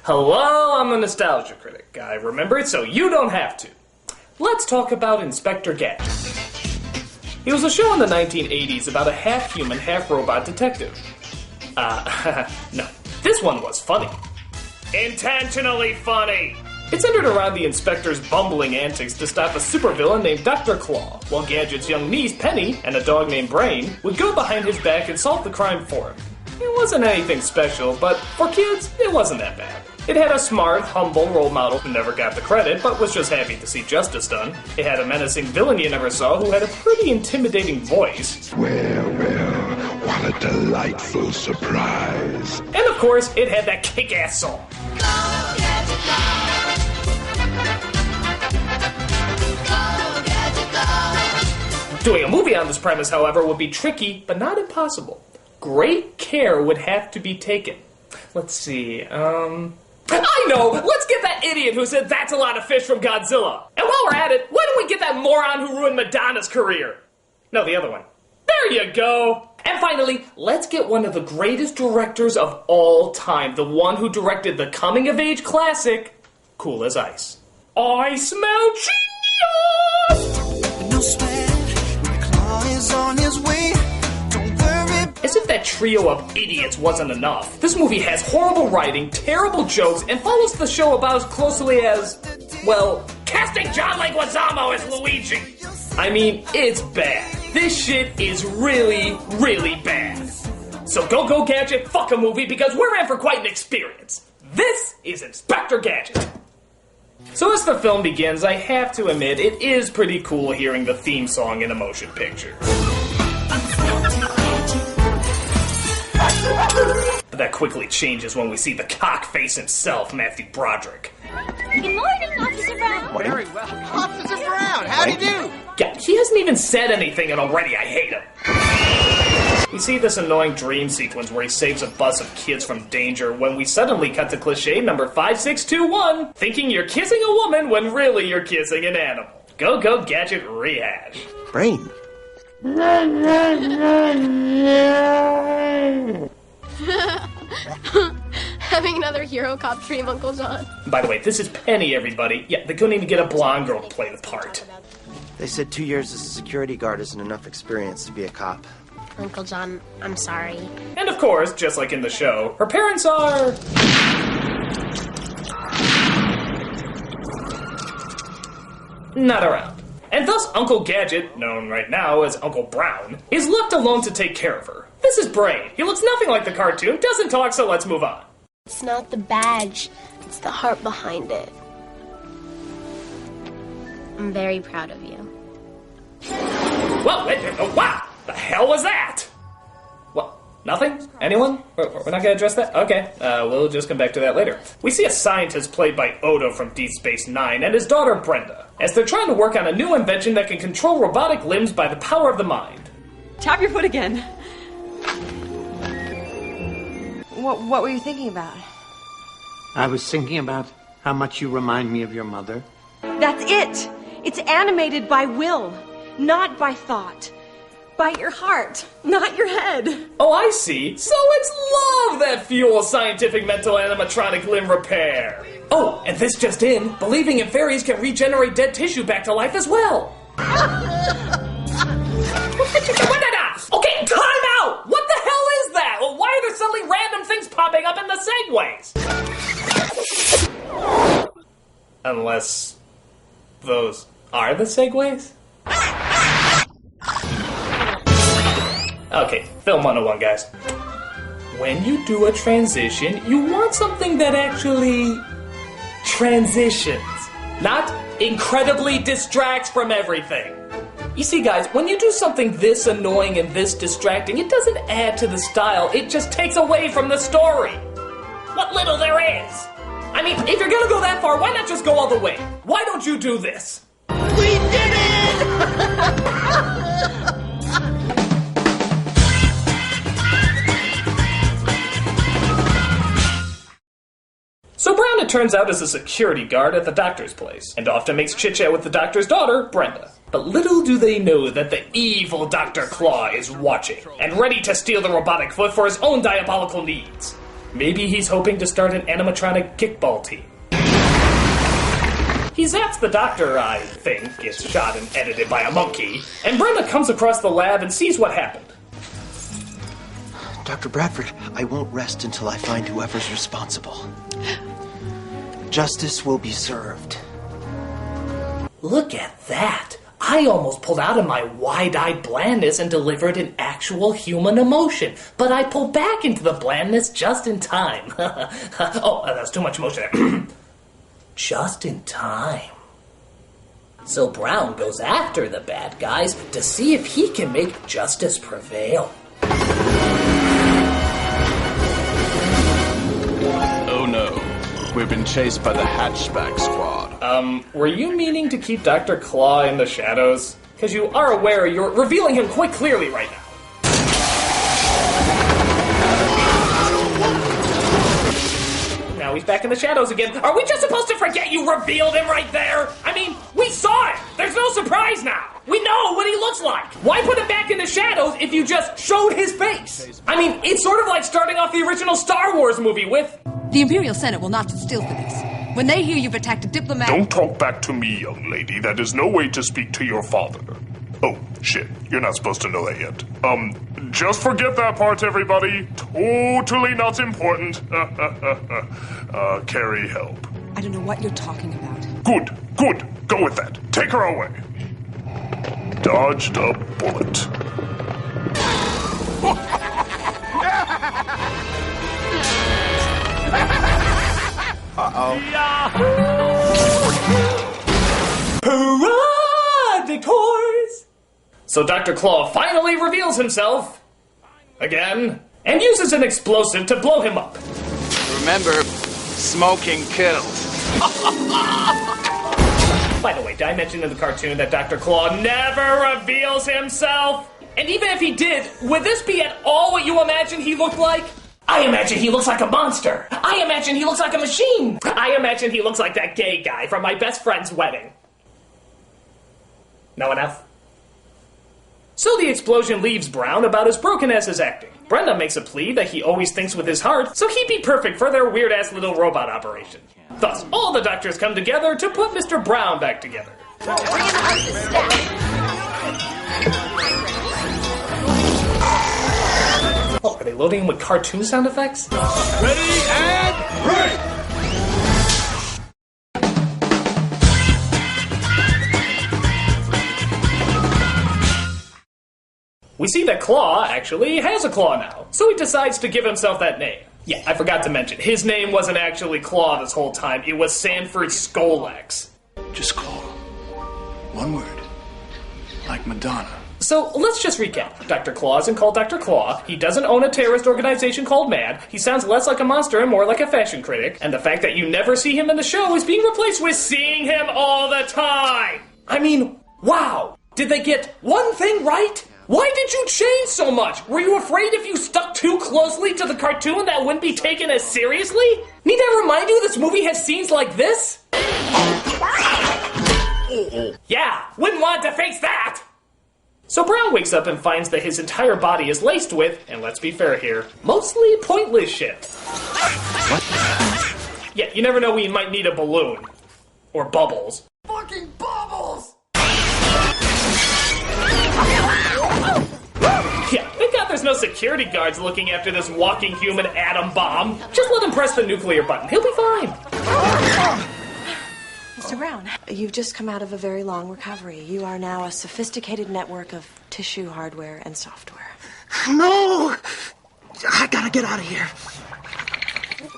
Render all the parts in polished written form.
Hello, I'm a nostalgia critic. I remember it so you don't have to. Let's talk about Inspektor Gadżet. He was a show in the 1980s about a half-human, half-robot detective. No. This one was funny. Intentionally funny! It centered around the inspector's bumbling antics to stop a supervillain named Dr. Claw, while Gadget's young niece, Penny, and a dog named Brain would go behind his back and solve the crime for him. It wasn't anything special, but for kids, it wasn't that bad. It had a smart, humble role model who never got the credit, but was just happy to see justice done. It had a menacing villain you never saw who had a pretty intimidating voice. Well, what a delightful surprise. And of course, it had that kick-ass song. Doing a movie on this premise, however, would be tricky, but not impossible. Great care would have to be taken. Let's see, I know! Let's get that idiot who said that's a lot of fish from Godzilla. And while we're at it, why don't we get that moron who ruined Madonna's career? No, the other one. There you go! And finally, let's get one of the greatest directors of all time. The one who directed the coming-of-age classic, Cool as Ice. I smell genius! No sweat, my claw is on his way. Don't worry. As if that trio of idiots wasn't enough, this movie has horrible writing, terrible jokes, and follows the show about as closely as, well, casting John Leguizamo as Luigi. I mean, it's bad. This shit is really, really bad. So go Gadget, fuck a movie, because we're in for quite an experience. This is Inspektor Gadget. So as the film begins, I have to admit, it is pretty cool hearing the theme song in a motion picture. But that quickly changes when we see the cockface himself, Matthew Broderick. Good morning, Officer Brown. Very well. Officer Brown, how do you do? Yeah, he hasn't even said anything and already I hate him. We see this annoying dream sequence where he saves a bus of kids from danger when we suddenly cut to cliche number 5621, thinking you're kissing a woman when really you're kissing an animal. Go Gadget rehash. Brain. Having another hero cop dream, Uncle John. By the way, this is Penny, everybody. Yeah, they couldn't even get a blonde girl to play the part. They said 2 years as a security guard isn't enough experience to be a cop. Uncle John, I'm sorry. And of course, just like in the show, her parents are... not around. And thus Uncle Gadget, known right now as Uncle Brown, is left alone to take care of her. This is Brain. He looks nothing like the cartoon, doesn't talk, so let's move on. It's not the badge, it's the heart behind it. I'm very proud of you. Whoa, wow! The hell was that? What? Nothing? Anyone? We're not gonna address that? Okay, we'll just come back to that later. We see a scientist played by Odo from Deep Space Nine and his daughter Brenda, as they're trying to work on a new invention that can control robotic limbs by the power of the mind. Tap your foot again. What were you thinking about? I was thinking about how much you remind me of your mother. That's it! It's animated by will, not by thought. By your heart, not your head. Oh, I see. So it's love that fuels scientific mental animatronic limb repair. Oh, and this just in, believing in fairies can regenerate dead tissue back to life as well. Okay, time out! What the hell is that? Well, why are there suddenly random things popping up in the segues? Unless those are the segues? Okay, film 101, guys. When you do a transition, you want something that actually transitions, not incredibly distracts from everything. You see, guys, when you do something this annoying and this distracting, it doesn't add to the style, it just takes away from the story. What little there is. I mean, if you're gonna go that far, why not just go all the way? Why don't you do this? We did it! So Brown, it turns out, is a security guard at the doctor's place, and often makes chit-chat with the doctor's daughter, Brenda. But little do they know that the evil Dr. Claw is watching, and ready to steal the robotic foot for his own diabolical needs. Maybe he's hoping to start an animatronic kickball team. He zaps the doctor, I think, gets shot and edited by a monkey, and Brenda comes across the lab and sees what happened. Dr. Bradford, I won't rest until I find whoever's responsible. Justice will be served. Look at that! I almost pulled out of my wide-eyed blandness and delivered an actual human emotion, but I pulled back into the blandness just in time. Oh, that's too much emotion there. Just in time. So Brown goes after the bad guys to see if he can make justice prevail. Oh no. We've been chased by the hatchback squad. Were you meaning to keep Dr. Claw in the shadows? Because you are aware you're revealing him quite clearly right now. Now he's back in the shadows again. Are we just supposed to forget you revealed him right there? I mean, we saw it! There's no surprise now! We know what he looks like! Why put him back in the shadows if you just showed his face? I mean, it's sort of like starting off the original Star Wars movie with... The Imperial Senate will not sit still for this. When they hear you've attacked a diplomat... Don't talk back to me, young lady. That is no way to speak to your father. Oh, shit. You're not supposed to know that yet. Just forget that part, everybody. Totally not important. Carrie, help. I don't know what you're talking about. Good. Go with that. Take her away. Dodged a bullet. Hurrah, victors! So Dr. Claw finally reveals himself, again, and uses an explosive to blow him up. Remember, smoking kills. By the way, did I mention in the cartoon that Dr. Claw never reveals himself? And even if he did, would this be at all what you imagine he looked like? I imagine he looks like a monster. I imagine he looks like a machine. I imagine he looks like that gay guy from my best friend's wedding. No enough? So the explosion leaves Brown about as broken as his acting. Brenda makes a plea that he always thinks with his heart, so he'd be perfect for their weird-ass little robot operation. Thus, all the doctors come together to put Mr. Brown back together. Oh, are they loading him with cartoon sound effects? Ready and break! We see that Claw actually has a claw now, so he decides to give himself that name. Yeah, I forgot to mention, his name wasn't actually Claw this whole time, it was Sanford Skolax. Just Claw. One word. Like Madonna. So, let's just recap. Dr. Claw isn't called Dr. Claw, he doesn't own a terrorist organization called MAD, he sounds less like a monster and more like a fashion critic, and the fact that you never see him in the show is being replaced with seeing him all the time! I mean, wow! Did they get one thing right? Why did you change so much? Were you afraid if you stuck too closely to the cartoon that wouldn't be taken as seriously? Need I remind you this movie has scenes like this? Yeah, wouldn't want to face that! So Brown wakes up and finds that his entire body is laced with, and let's be fair here, mostly pointless shit. What? Yeah, you never know when you might need a balloon. Or bubbles. Fucking bubbles! Yeah, thank God there's no security guards looking after this walking human atom bomb. Just let him press the nuclear button. He'll be fine. Mr. Brown, you've just come out of a very long recovery. You are now a sophisticated network of tissue hardware and software. No! I gotta get out of here.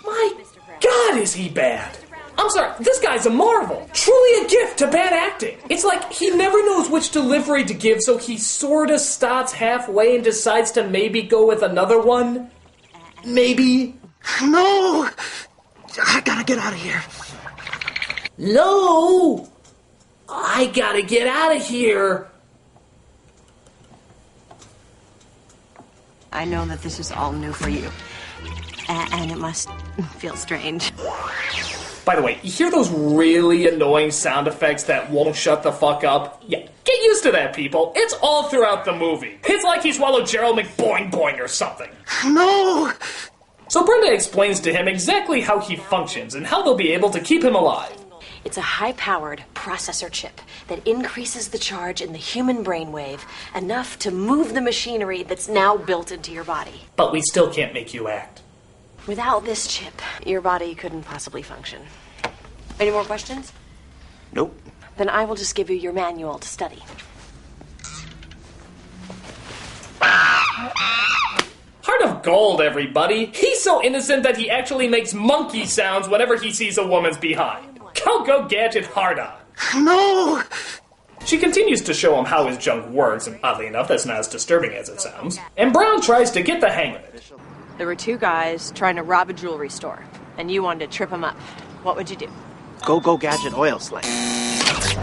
My God, is he bad? I'm sorry, this guy's a marvel. Truly a gift to bad acting. It's like he never knows which delivery to give, so he sorta stops halfway and decides to maybe go with another one. Maybe. No! I gotta get out of here. No! I gotta get out of here. I know that this is all new for you. And it must feel strange. By the way, you hear those really annoying sound effects that won't shut the fuck up? Yeah, get used to that, people. It's all throughout the movie. It's like he swallowed Gerald McBoing Boing or something. No! So Brenda explains to him exactly how he functions and how they'll be able to keep him alive. It's a high-powered processor chip that increases the charge in the human brainwave enough to move the machinery that's now built into your body. But we still can't make you act. Without this chip, your body couldn't possibly function. Any more questions? Nope. Then I will just give you your manual to study. Heart of gold, everybody. He's so innocent that he actually makes monkey sounds whenever he sees a woman's behind. Go Gadget hard on. No! She continues to show him how his junk works, and oddly enough, that's not as disturbing as it sounds. And Brown tries to get the hang of it. There were two guys trying to rob a jewelry store, and you wanted to trip them up. What would you do? Go Gadget oil slick. That's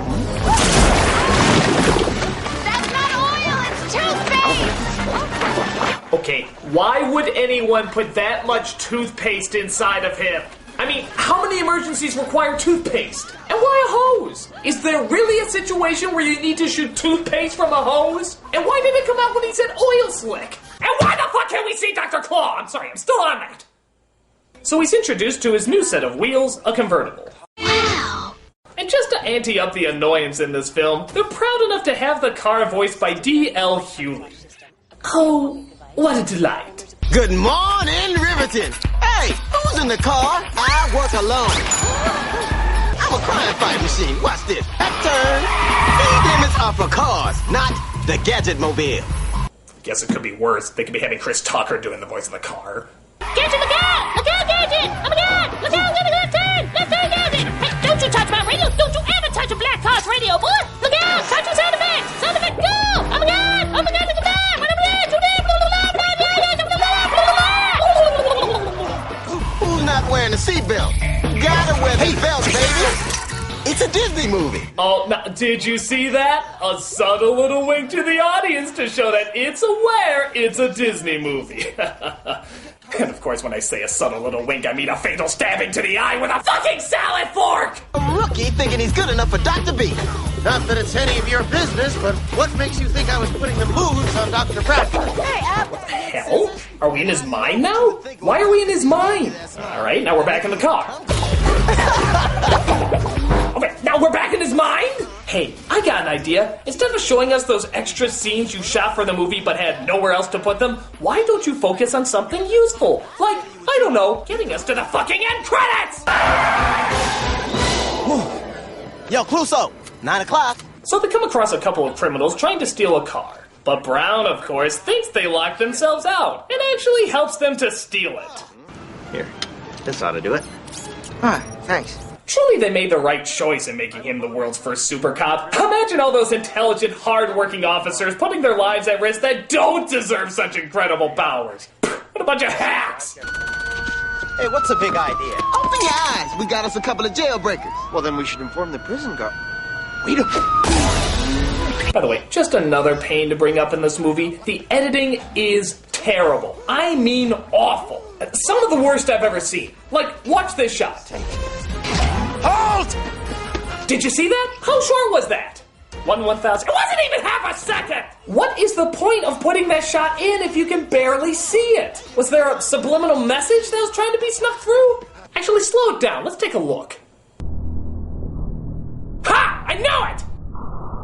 not oil, it's toothpaste! Okay, why would anyone put that much toothpaste inside of him? I mean, how many emergencies require toothpaste? And why a hose? Is there really a situation where you need to shoot toothpaste from a hose? And why did it come out when he said oil slick? And why the fuck can't we see Dr. Claw? I'm sorry, I'm still on that. So he's introduced to his new set of wheels, a convertible. Wow. And just to ante up the annoyance in this film, they're proud enough to have the car voiced by D.L. Hewley. Oh, what a delight. Good morning, Riverton. Hey, who's in the car? I work alone. I'm a crime fight machine. Watch this. Back turn. Speed limits are for cars, not the Gadget Mobile. Guess it could be worse. They could be having Chris Tucker doing the voice of the car. Gadget, look out! Look out, Gadget! Oh my god! Look out! Left turn! Left turn, Gadget! Hey, don't you touch my radio! Don't you ever touch a black car's radio, boy! Look out! Touch your sound effects! Sound effects, go! Oh my god! Oh my god, look at that! Who's not wearing a seatbelt? Gotta wear the belt, baby! It's a Disney movie! Oh, now, did you see that? A subtle little wink to the audience to show that it's aware it's a Disney movie. And of course, when I say a subtle little wink, I mean a fatal stabbing to the eye with a fucking salad fork! A rookie thinking he's good enough for Dr. B. Not that it's any of your business, but what makes you think I was putting the moves on Dr. Bradford? What the hell? Are we in his mind now? Why are we in his mind? Alright, now we're back in the car. Okay, now we're back in his mind? Hey, I got an idea. Instead of showing us those extra scenes you shot for the movie but had nowhere else to put them, why don't you focus on something useful? Like, I don't know, getting us to the fucking end credits! Yo, Clouseau, 9 o'clock. So they come across a couple of criminals trying to steal a car. But Brown, of course, thinks they locked themselves out. It actually helps them to steal it. Here, this ought to do it. Ah, thanks. Truly, they made the right choice in making him the world's first super cop. Imagine all those intelligent, hard-working officers putting their lives at risk that don't deserve such incredible powers. What a bunch of hacks! Hey, what's a big idea? Open your eyes. We got us a couple of jailbreakers. Well, then we should inform the prison guard. Wait a... By the way, just another pain to bring up in this movie. The editing is terrible. I mean awful. Some of the worst I've ever seen. Like, watch this shot. Halt! Did you see that? How short was that? 1/1000. It wasn't even half a second! What is the point of putting that shot in if you can barely see it? Was there a subliminal message that was trying to be snuck through? Actually, slow it down. Let's take a look.